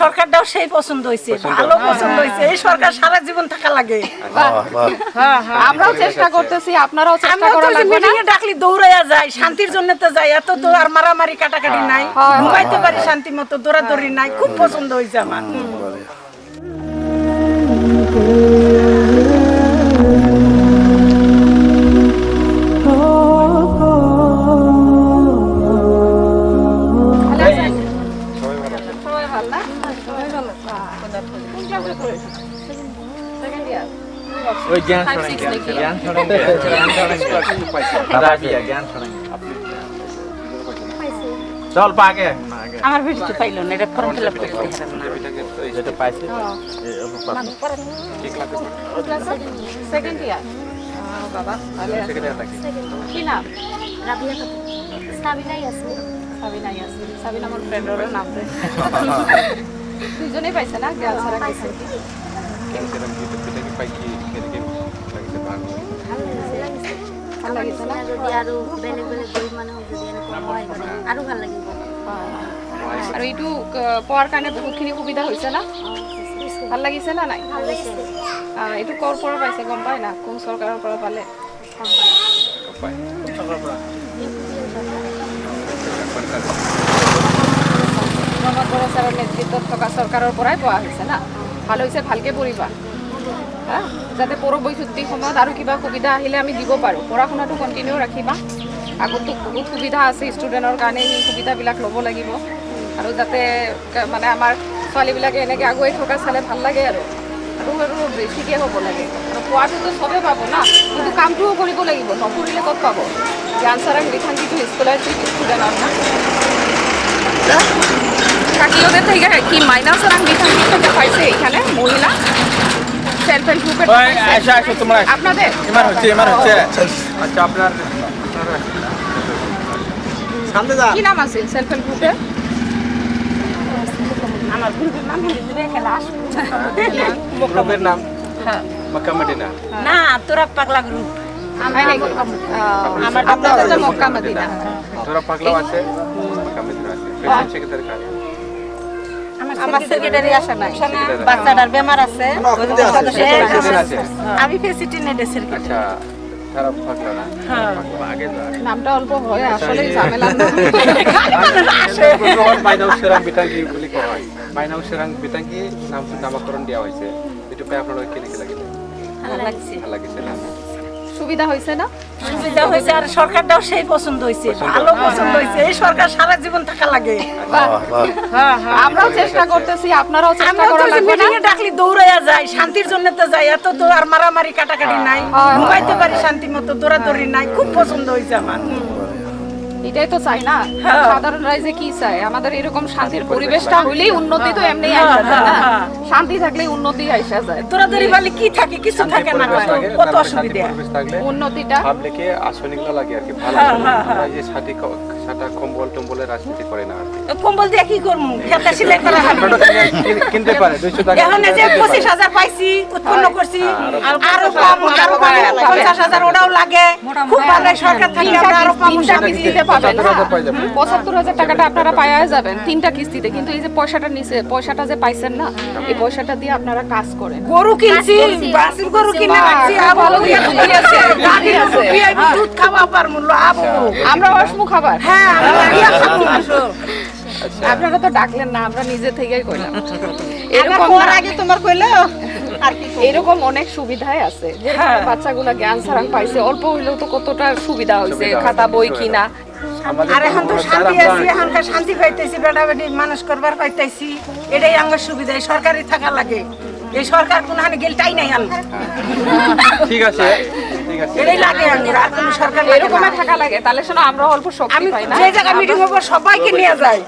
সরকারটাও সেই পছন্দ হয়েছে, ভালো পছন্দ হয়েছে। এই সরকার সারা জীবন থাকা লাগে। আমরাও চেষ্টা করতেছি, আপনারাও চেষ্টা করা লাগবে না। মিটিংয়ে ডাকলি দৌড়াইয়া যায়, শান্তির জন্য তো যায়। এত তো আর মারামারি কাটাকাটি নাই, ঘুমাইতে পারি শান্তি মতো, দৌড়াদৌড়ি নাই। খুব পছন্দ হয়েছে আমার। ওই জ্ঞান চল পাগে আমার ভিডিও পাইলো না, এটা ফর্ম ফিল আপ করতে হবে না। যেটা পাইছি সেকেন্ড ইয়ার বাবা তাহলে কি নাম? রাবিয়া খাতুন, সাবিনা ইয়াসমিন। সাবিনা ইয়াসমিন। সাবিনা আমার ফ্রেন্ডের নাম রে। দুজনেই পাইছে না জ্ঞান ছাড়া কিছু? ভালো লাগিছে না? যদি আরো বেলেগ বেলেগ গরিব মানুহ যদি এনেকুৱা সহায় কৰে আৰু ভাল লাগিব। আৰু এইটো পোৱাৰ কাৰণে বহুতখিনি সুবিধা হৈছে না? ভাল লাগিছে না নাই? ভাল লাগিছে। এইটো ক'ৰ পৰা পাইছে গম পায় না? কোন চৰকাৰৰ পৰা পালে? প্ৰমোদ বড়ো ছাৰৰ নেতৃত্বত থকা চৰকাৰৰ পৰাই পোৱা হৈছে না? ভাল হৈছে, ভালকৈ পঢ়িবা যাতে পৰৱৰ্তী সময়ত আৰু কিবা সুবিধা আহিলে আমি দিব পাৰোঁ। পঢ়া শুনাটো কণ্টিনিউ ৰাখিবা। আগতো বহুত সুবিধা আছে ষ্টুডেণ্টৰ কাৰণে, সেই সুবিধাবিলাক ল'ব লাগিব। আৰু যাতে মানে আমাৰ ছোৱালীবিলাকে এনেকৈ আগুৱাই থকা চালে ভাল লাগে আৰু বেছিকৈ হ'ব লাগে। আৰু পোৱাটোতো চবেই পাব না, কিন্তু কামটোও কৰিব লাগিব। নকৰিলে ক'ত পাব? জ্ঞান ছাৰক লিখাংকিটো স্কলাৰশ্বিপ ষ্টুডেণ্টৰ না কাকিওদের থেকে কি মাইনাস রাং লিখাংকি থেকে পাইছে এখানে মহিলা সেলফ হেল্প গ্রুপের তোমরা আপনাদের এমার হচ্ছে আচ্ছা আপনার সামনে যা কি নাম আছে সেলফ হেল্প গ্রুপের? আমার গ্রুপের নাম হিন্দুরে ক্লাস গ্রুপের নাম হ্যাঁ মক্কা মদিনা না, তোরা পাগলা গ্রুপ। আমার আপনাদের যে মক্কা মদিনা তোরা পাগলাও আছে মক্কা মদিনা আছে প্রেসিডেন্ট সেক্রেটারি কাজ আমার সেক্রেটারি আসে নাই, বাচ্চাটার বেমার আছে। আমি প্রেসিডেন্টের সেক্রেটারি। আচ্ছা তারা পাগলা না আগে যা নামটা অল্প হয় আসলে ঝামেলা না মাইনাউ সেরাং বিটাঙ্গি বলি কয় হয়। মাইনাউ সেরাং বিটাঙ্গি নামকরণ দেওয়া হয়েছে। এটা পাই আপনারা কি লিখে লাগিলে ভালো লাগছে, ভালো লাগছে না? সুবিধা হয়েছে না? সুবিধা হয়েছে। আর সরকারটাও সেই পছন্দ হয়েছে, ভালো পছন্দ হয়েছে। এই সরকার সারা জীবন থাকা লাগে। আমরাও চেষ্টা করতেছি, আপনারাও চেষ্টা করা লাগবে না। মিটিংয়ে ডাকলি দৌড়াইয়া যায়, শান্তির জন্য তো যায়। এত তো আর মারামারি কাটাকাটি নাই, ঘুমাইতে পারি শান্তি মতো, দৌড়াদৌড়ি নাই। খুব পছন্দ হয়েছে আমার। এটাই তো চাই না সাধারণ রাইজে কি চাই? আমাদের এরকম শান্তির পরিবেশটা হইলেই উন্নতি তো এমনি আইসা যায় না? শান্তি থাকলেই উন্নতি আইসা যায়। দৌড়াদৌড়ি বলে কি থাকে, কিছু থাকে না, কত অসুবিধা। উন্নতিটা পাবলিকে আসনিগুলো লাগে আর কি ভালো। আমরা এই সাটা কম্বল টম্বলের রাজনীতি করে না আর কি। কম্বল দিয়ে কি করবো? খেলতে সিলাই করা হবে। কিনতে পারে 200 টাকা। এখন এই যে 25,000 পাইছি, উৎপন্ন করছি, আরো কম, আরো 50,000 ওটাও লাগে। খুব ভালো সরকার থাকলে আমরা আরো কম কিস্তিতে পাবেন। 75,000 টাকাটা আপনারা পাওয়া যাবেন 3টা কিস্তিতে। কিন্তু এই যে পয়সাটা নিচে, পয়সাটা যে পাইছেন না, এই পয়সাটা দিয়ে আপনারা কাজ করেন। গরু কিনছি, বাসির গরু কিনে রাখছি, ভালো দিয়ে দুধ আছে, গাড়ি আছে, দুধ খাওয়া পার মূল্য আবু। আমরা অসমু খাবার। হ্যাঁ, আপনারা তো ডাকলেন না, আমরা নিজে থেকেই কইলাম। এরকম আগে তোমার কইলো আর কি। এরকম অনেক সুবিধাই আছে। যে বাচ্চাগুলা জ্ঞান ছাড়াং পাইছে, অল্প হইলেও তো কতটা সুবিধা হয়েছে, খাতা বই কিনা। আর এখন তো শান্তি আছি, এখনকার শান্তি পাইতেছি, বেটা বেটি মানুষ করবার পাইতেছি। এটাই আমার সুবিধা। সরকারি থাকা লাগে। এই সরকার কোনখানে গেলটাই নাই আনবো। ঠিক আছে ঠিক আছে এটাই লাগে আমার, আর কোনো সরকার লাগে না। এরকম থাকা লাগে, তাহলে শোনো আমরা অল্প শক্তি আমি পাই না। যে জায়গা মিটিং হবো সবাইকে নিয়ে যাই।